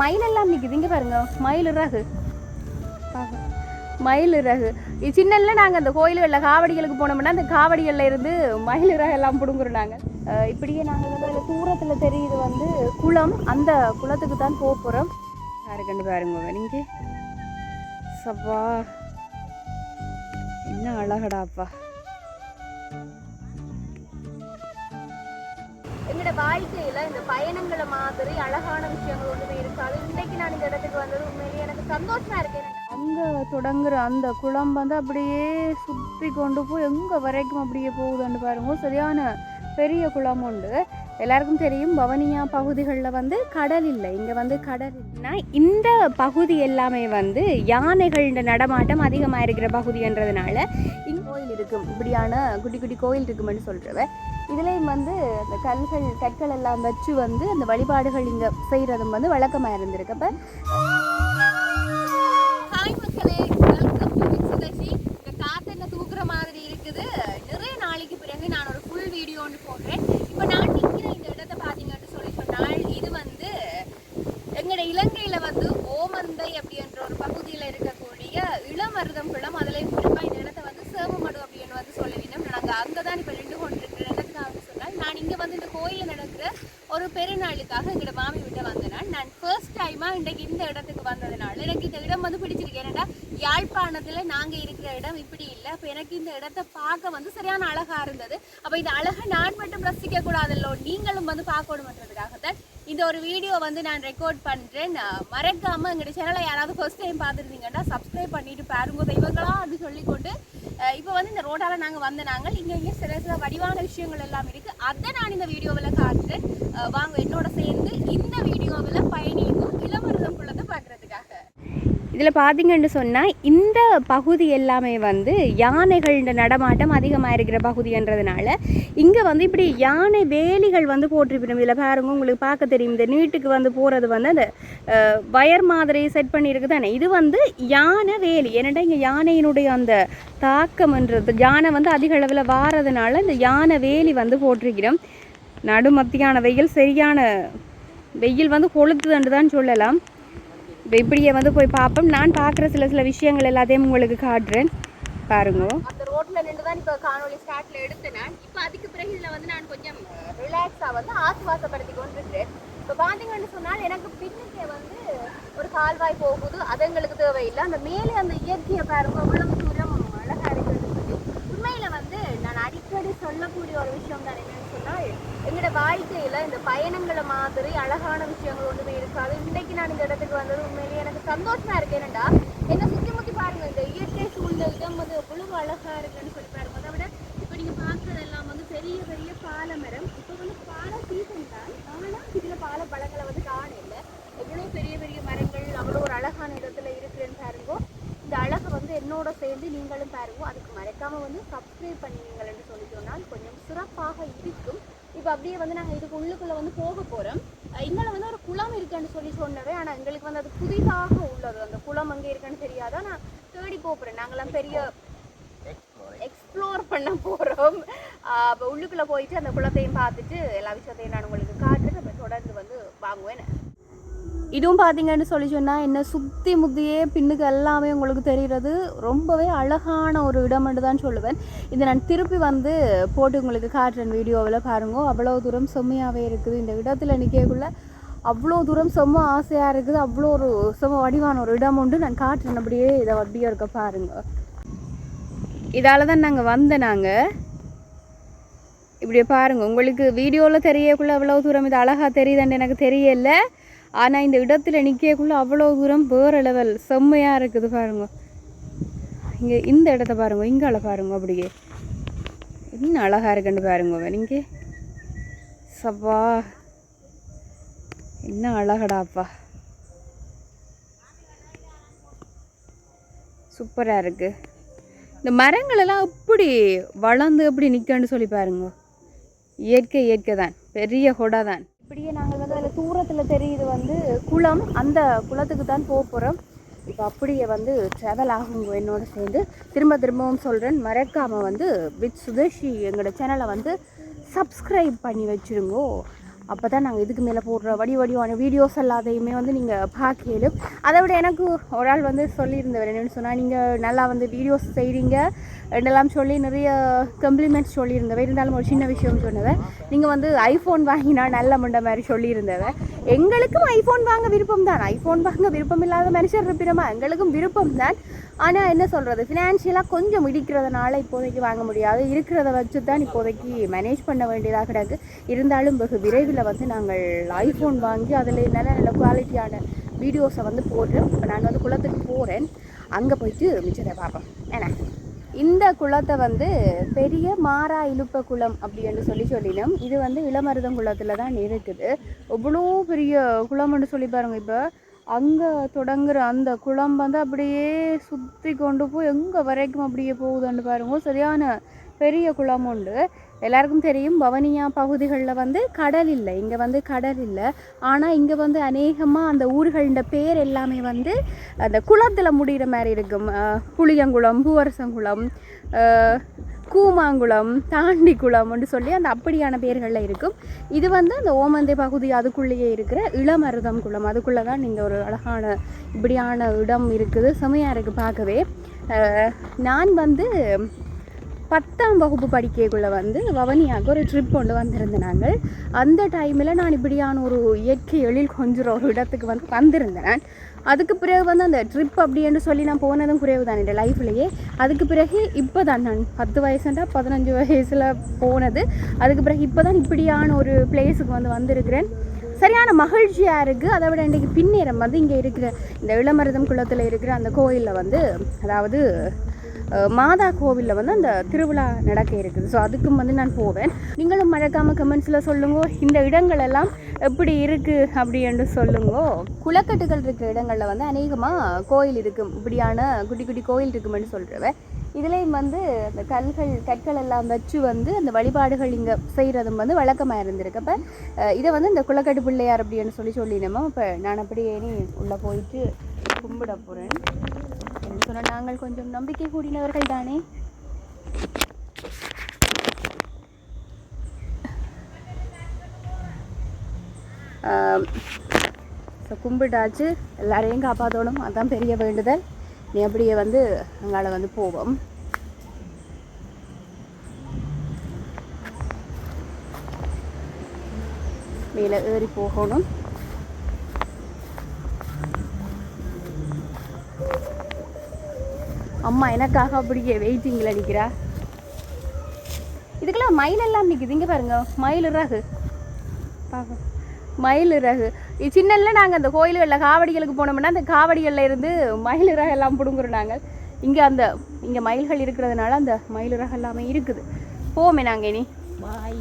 மயில் எல்லாம் நிற்குது. இங்கே பாருங்க, மயில் இறகு, மயில் இறகு. சின்னல நாங்கள் அந்த கோயில்களில் காவடிகளுக்கு போனோம்னா அந்த காவடிகளில் இருந்து மயில் இறகு எல்லாம் பிடுங்குறோம் நாங்கள். இப்படியே நாங்கள் வந்து தூரத்தில் தெரியுது வந்து குளம். அந்த குளத்துக்கு தான் போக போகிறோம். யாருக்கண்டு பாருங்க நீங்கள். சப்பா என்ன அழகடாப்பா. எங்களோட வாழ்க்கையில் இந்த பயணங்களை மாதிரி அழகான விஷயங்கள் ஒன்றுமே இருக்காது. இன்றைக்கு நான் இந்த இடத்துக்கு வந்தது உண்மையிலேயே எனக்கு சந்தோஷமாக இருக்கேன். அங்கே தொடங்குற அந்த குளம் வந்து அப்படியே சுற்றி கொண்டு போய் எங்கே வரைக்கும் அப்படியே போகுதுன்னு பாருங்க. சரியான பெரிய குளம் உண்டு. எல்லாருக்கும் தெரியும் பவனியா பகுதிகளில் வந்து கடல் இல்லை. இங்கே வந்து கடல் இல்லைன்னா இந்த பகுதி எல்லாமே வந்து யானைகளோட நடமாட்டம் அதிகமாக இருக்கிற பகுதின்றதுனால இங்கே கோயில் இருக்கும். இப்படியான குட்டி குட்டி கோயில் இருக்குமென்னு சொல்கிறவ. இதுலேயும் வந்து அந்த கற்கள் எல்லாம் வச்சு வந்து அந்த வழிபாடுகள் இங்கே செய்கிறதும் வந்து வழக்கமாக இருந்திருக்கு. அப்போ ஹாய் மக்களே, வெல்கம் டு சுதர்ஷி. இந்த காற்று என்ன தூக்குற மாதிரி இருக்குது. நிறைய நாளைக்கு பிறகு நான் ஒரு ஃபுல் வீடியோ ஒன்று போடுறேன். இப்போ நான் நிற்கிற இந்த இடத்த பார்த்தீங்கன்னு சொல்லி சொன்னால் இது வந்து எங்களோட இலங்கையில் வந்து ஓமந்தை அப்படின்ற ஒரு பகுதியில் இருக்கக்கூடிய இளமருதம் குளம். அதில் குறிப்பாக இந்த இடத்த வந்து சேவமடு அப்படின்னு வந்து சொல்லுவீங்க. நாங்கள் அங்கே தான் இப்போ நின்று கொண்டிருக்கிற இடத்துக்காக சொன்னால் நான் இங்கே வந்து இந்த கோயிலில் நடக்கிற ஒரு பெருநாளுக்காக எங்களோட மாமி விட்ட வந்தேன். நான் ஃபர்ஸ்ட் டைமாக இன்றைக்கு இந்த இடத்துக்கு வந்ததுனால எனக்கு இந்த இடம் வந்து பிடிச்சிருக்கேன். ஏன்னா யாழ்ப்பாணத்தில் நாங்கள் இருக்கிற இடம் இப்படி இல்லை. அப்போ எனக்கு இந்த இடத்த பார்க்க வந்து சரியான அழகாக இருந்தது. அப்போ இந்த அழகை நான் மட்டும் ரசிக்க கூடாதல்லோ, நீங்களும் வந்து பார்க்கணுமன்றதுக்காகத்தான் இந்த ஒரு வீடியோ வந்து நான் ரெக்கார்ட் பண்ணுறேன். மறக்காமல் எங்களோட சேனலை யாராவது ஃபர்ஸ்ட் டைம் பார்த்துருந்தீங்கன்னா சப்ஸ்கிரைப் பண்ணிட்டு பாருங்க தெய்வங்களா அப்படின்னு சொல்லிக்கொண்டு இப்போ வந்து இந்த ரோட்டால் நாங்கள் வந்தனாங்க. இங்கே சில வடிவான விஷயங்கள் எல்லாம் இருக்குது. அதை நான் இந்த வீடியோவில் காட்டுறேன். வாங்க என்னோட சேர்ந்து இந்த வீடியோவில் பயணிக்கும் இளமருதம் குளத்தை பார்க்குறதுக்காக. இதில் பார்த்தீங்கன்னு சொன்னால் இந்த பகுதி எல்லாமே வந்து யானைகளோட நடமாட்டம் அதிகமாக இருக்கிற பகுதின்றதுனால இங்கே வந்து இப்படி யானை வேலிகள் வந்து போட்டிருப்பிடும். இதில் பாருங்க, உங்களுக்கு பார்க்க தெரியும். இந்த நீட்டுக்கு வந்து போகிறது வந்து அந்த வயர் மாதிரி செட் பண்ணியிருக்கு தானே. இது வந்து யானை வேலி. ஏன்னாடா இங்கே யானையினுடைய அந்த தாக்கம்ன்றது யானை வந்து அதிக அளவில் வாரதுனால இந்த யானை வேலி வந்து போட்டிருக்கிறோம். நடுமத்தியான வெயில், சரியான வெயில் வந்து கொளுத்துதுன்னு தான் சொல்லலாம். இப்போ இப்படியே வந்து போய் பார்ப்போம். நான் பார்க்குற சில விஷயங்கள் எல்லாத்தையும் உங்களுக்கு காட்டுறேன் பாருங்க. அந்த ரோட்டில் நின்று தான் இப்போ காணொலி ஸ்டார்ட்டில் எடுத்தேன். இப்போ அதுக்கு பிறகு இதில் வந்து நான் கொஞ்சம் ரிலாக்ஸாக வந்து ஆசுவாசப்படுத்தி கொண்டிருக்கிறேன். இப்போ பார்த்தீங்கன்னு சொன்னால் எனக்கு பின்னுக்கே வந்து ஒரு கால்வாய் போகுது. அது எங்களுக்கு தேவையில்லை. அந்த மேலே அந்த இயற்கையை பாருங்க, அவ்வளவு தூரம் அழகாக இருக்கிறது சொல்லி உண்மையில் வந்து நான் அடிக்கடி சொல்லக்கூடிய ஒரு விஷயம் தான் என்னன்னு சொன்னால் எங்களோட வாழ்க்கையில் இந்த பயணங்களை மாதிரி அழகான விஷயங்கள் ஒன்றுமே இருக்காது. இன்றைக்கு நான் இந்த இடத்துக்கு வந்தது உண்மையிலேயே எனக்கு சந்தோஷமாக இருக்கு. என்னடா என்னை சுற்றி முற்றி பாருங்கள், இந்த இயற்கை சூழ்ந்த இடம் வந்து எவ்வளவு அழகாக இருக்குன்னு சொல்லி பாருங்க. அதை விட இப்போ நீங்கள் பார்க்குறதெல்லாம் வந்து பெரிய பெரிய பாலை மரம். இப்போ வந்து பாலை சீசன் தான், ஆனால் இதில் பாலை பழங்களை வந்து காண இல்லை. எவ்வளோ பெரிய பெரிய மரங்கள் அவ்வளோ ஒரு அழகான இடத்துல இருக்குன்னு பாருங்கோ. இந்த அழகை வந்து என்னோட சேர்ந்து நீங்களும் பாருங்க. அதுக்கு மறக்காமல் வந்து சப்ஸ்கிரைப் பண்ணினீங்கள்னு சொல்லி சொன்னால் கொஞ்சம் சிறப்பாக இருக்கும். இப்போ அப்படியே வந்து நாங்கள் இதுக்கு உள்ளுக்குள்ளே வந்து போக போகிறோம். இங்கே வந்து ஒரு குளம் இருக்குன்னு சொல்லி சொன்னவே, ஆனால் எங்களுக்கு வந்து அது புதிதாக உள்ளது. அந்த குளம் அங்கே இருக்குன்னு தெரியாதான். நான் தேடி போகிறேன். நாங்களாம் பெரிய எக்ஸ்ப்ளோர் பண்ண போகிறோம். அப்போ உள்ளுக்குள்ளே போயிட்டு அந்த குளத்தையும் பார்த்துட்டு எல்லா விஷயத்தையும் நான் உங்களுக்கு காட்டுட்டு அப்போ தொடர்ந்து வந்து வாங்குவேன். இதுவும் பார்த்தீங்கன்னு சொல்லி சொன்னால் என்ன சுற்றி முத்தியே பின்னுக்கு எல்லாமே உங்களுக்கு தெரிகிறது. ரொம்பவே அழகான ஒரு இடம்னு தான் சொல்லுவேன். இதை நான் திருப்பி வந்து போட்டு உங்களுக்கு காட்டுறேன் வீடியோவில் பாருங்க. அவ்வளோ தூரம் செம்மையாகவே இருக்குது. இந்த இடத்துல நிற்கக்குள்ள அவ்வளோ தூரம் செம்ம ஆசையாக இருக்குது. அவ்வளோ ஒரு செம்ம வடிவான ஒரு இடம் உண்டு. நான் காட்டுறேன். அப்படியே இதை அப்படியே இருக்க பாருங்க. இதால் தான் நாங்கள் நாங்கள் இப்படியே பாருங்கள். உங்களுக்கு வீடியோவில் தெரியக்குள்ளே அவ்வளோ தூரம் இது அழகாக தெரியுதுன்னு எனக்கு தெரியல. ஆனால் இந்த இடத்துல நிற்கக்குள்ளே அவ்வளோ தூரம் வேறு லெவல் செம்மையாக இருக்குது பாருங்க. இங்கே இந்த இடத்த பாருங்க, இங்கால பாருங்க, அப்படியே இன்னும் அழகாக இருக்குன்னு பாருங்க. நீங்கள் சப்பா என்ன அழகடாப்பா, சூப்பராக இருக்குது. இந்த மரங்களெல்லாம் எப்படி வளர்ந்து எப்படி நிற்கன்னு சொல்லி பாருங்க. இயற்கை தான், பெரிய கொடை தான். இப்படியே நாங்கள் வந்து அதில் தூரத்தில் தெரியுது வந்து குளம். அந்த குளத்துக்கு தான் போக போகிறோம். இப்போ அப்படியே வந்து ட்ராவல் ஆகுங்க என்னோட சேர்ந்து. திரும்பவும் சொல்கிறேன், மறக்காமல் வந்து வித் சுதர்ஷி எங்களோட சேனலை வந்து சப்ஸ்கிரைப் பண்ணி வச்சுருங்கோ. அப்போ தான் நாங்கள் இதுக்கு மேலே போடுற வடிவான வீடியோஸ் எல்லாத்தையுமே வந்து நீங்கள் பார்க்கலும். அதை விட எனக்கு ஒரு ஆள் வந்து சொல்லியிருந்தவர் என்னென்னு சொன்னால், நீங்கள் நல்லா வந்து வீடியோஸ் செய்கிறீங்க ரெண்டெல்லாம் சொல்லி நிறைய கம்ப்ளிமெண்ட்ஸ் சொல்லியிருந்தவ. இருந்தாலும் ஒரு சின்ன விஷயம் சொன்னவன், நீங்கள் வந்து ஐஃபோன் வாங்கினா நல்ல முண்ட மாதிரி சொல்லியிருந்தவன். எங்களுக்கும் ஐஃபோன் வாங்க விருப்பம் தான், ஐஃபோன் வாங்க விருப்பம் இல்லாத மனுஷர் இருப்பினமா, எங்களுக்கும் விருப்பம் தான். ஆனால் என்ன சொல்கிறது, ஃபினான்ஷியலாக கொஞ்சம் இடிக்கிறதுனால இப்போதைக்கு வாங்க முடியாது. இருக்கிறத வச்சு தான் இப்போதைக்கு மேனேஜ் பண்ண வேண்டியதாக கிடக்கு. இருந்தாலும் வெகு விரைவில் வந்து நாங்கள் ஐஃபோன் வாங்கி அதில் நல்ல குவாலிட்டியான வீடியோஸை வந்து போடுறோம். இப்போ நான் வந்து குளத்துக்கு போகிறேன், அங்கே போயிட்டு மிச்சத்தை பார்ப்போம். ஏன்னா இந்த குளத்தை வந்து பெரிய மாறா இழுப்ப குளம் அப்படின்னு சொல்லினோம். இது வந்து இளமருதம் குளத்தில் தான் இருக்குது. எவ்வளோ பெரிய குளம்னு சொல்லி பாருங்கள். இப்போ அங்கே தொடங்குற அந்த குளம் வந்து அப்படியே சுற்றி கொண்டு போய் எங்கே வரைக்கும் அப்படியே போகுதுன்னு பாருங்க. சரியான பெரிய குளம் உண்டு. எல்லாருக்கும் தெரியும் வவனியா பகுதிகளில் வந்து கடல் இல்லை, இங்கே வந்து கடல் இல்லை. ஆனால் இங்கே வந்து அநேகமாக அந்த ஊர்களோட பேர் எல்லாமே வந்து அந்த குளத்தில் முடிகிற மாதிரி இருக்கும். புளியங்குளம், பூவரசங்குளம், கூமாங்குளம், தாண்டிக்குளம்னு சொல்லி அந்த அப்படியான பேர்களில் இருக்கும். இது வந்து அந்த ஓமந்தை பகுதி அதுக்குள்ளேயே இருக்கிற இளமருதம் குளம். அதுக்குள்ளே தான் நீங்கள் ஒரு அழகான இப்படியான இடம் இருக்குது. செமையாக இருக்குது பார்க்கவே. நான் வந்து 10ஆம் வகுப்பு படிக்கக்குள்ளே வந்து வவனியாவுக்கு ஒரு ட்ரிப் கொண்டு வந்திருந்தேன். நாங்கள் அந்த டைமில் நான் இப்படியான ஒரு இயற்கை எழில் கொஞ்சம் ஒரு இடத்துக்கு வந்து வந்திருந்தேன். நான் அதுக்கு பிறகு வந்து அந்த ட்ரிப் அப்படின்னு சொல்லி நான் போனதும் குறைவு தான் என் லைஃப்லேயே. அதுக்கு பிறகு இப்போ தான் நான் 10 வயசுண்டா 15 வயசில் போனது. அதுக்கு பிறகு இப்போ தான் இப்படியான ஒரு பிளேஸுக்கு வந்து வந்திருக்கிறேன். சரியான மகிழ்ச்சியாக இருக்குது. அதை விட இன்றைக்கு பின்னேறம் வந்து இங்கே இருக்கிற இந்த இளமருதம் குளத்தில் இருக்கிற அந்த கோயிலில் வந்து, அதாவது மாதா கோவிலில் வந்து அந்த திருவிழா நடக்க இருக்குது. ஸோ அதுக்கும் வந்து நான் போவேன். நீங்களும் மறக்காமல் கமெண்ட்ஸில் சொல்லுங்க, இந்த இடங்கள் எல்லாம் எப்படி இருக்குது அப்படின்னு சொல்லுங்க. குளக்கட்டுகள் இருக்கிற இடங்களில் வந்து அநேகமாக கோயில் இருக்கும், இப்படியான குட்டி குட்டி கோயில் இருக்குமென்னு சொல்கிறவன். இதுலேயும் வந்து அந்த கற்கள் எல்லாம் வச்சு வந்து அந்த வழிபாடுகள் இங்கே செய்கிறதும் வந்து வழக்கமாக இருந்திருக்கு. அப்போ இதை வந்து இந்த குளக்கட்டு பிள்ளையார் அப்படின்னு சொல்லினோமோ. இப்போ நான் அப்படியே உள்ளே போயிட்டு கும்பிட போகிறேன். என்ன சொன்னால் நாங்கள் கொஞ்சம் நம்பிக்கை கூடினவர்கள் தானே. ஸோ கும்பிட்டாச்சு, எல்லாரையும் காப்பாற்றணும், அதுதான் பெரிய வேண்டுதல். நீ அப்படியே வந்து அங்கால வந்து போவோம். மேலே ஏறி போகணும். அம்மா எனக்காக அப்படியே வெயிட்டிங்கில் நிற்கிறா. இதுக்கெல்லாம் மயிலெல்லாம் நிற்குது. இங்கே பாருங்க, மயில் இறகு பார்க்க, மயில் இறகு. இது சின்னல நாங்கள் அந்த கோயில்களில் காவடிகளுக்கு போனோம்னா அந்த காவடிகளில் இருந்து மயில் இறகு எல்லாம் பிடுங்குறோம் நாங்கள். இங்கே மயில்கள் இருக்கிறதுனால அந்த மயில் இறகு எல்லாமே இருக்குது. போமே நாங்கள் இனி பாய்.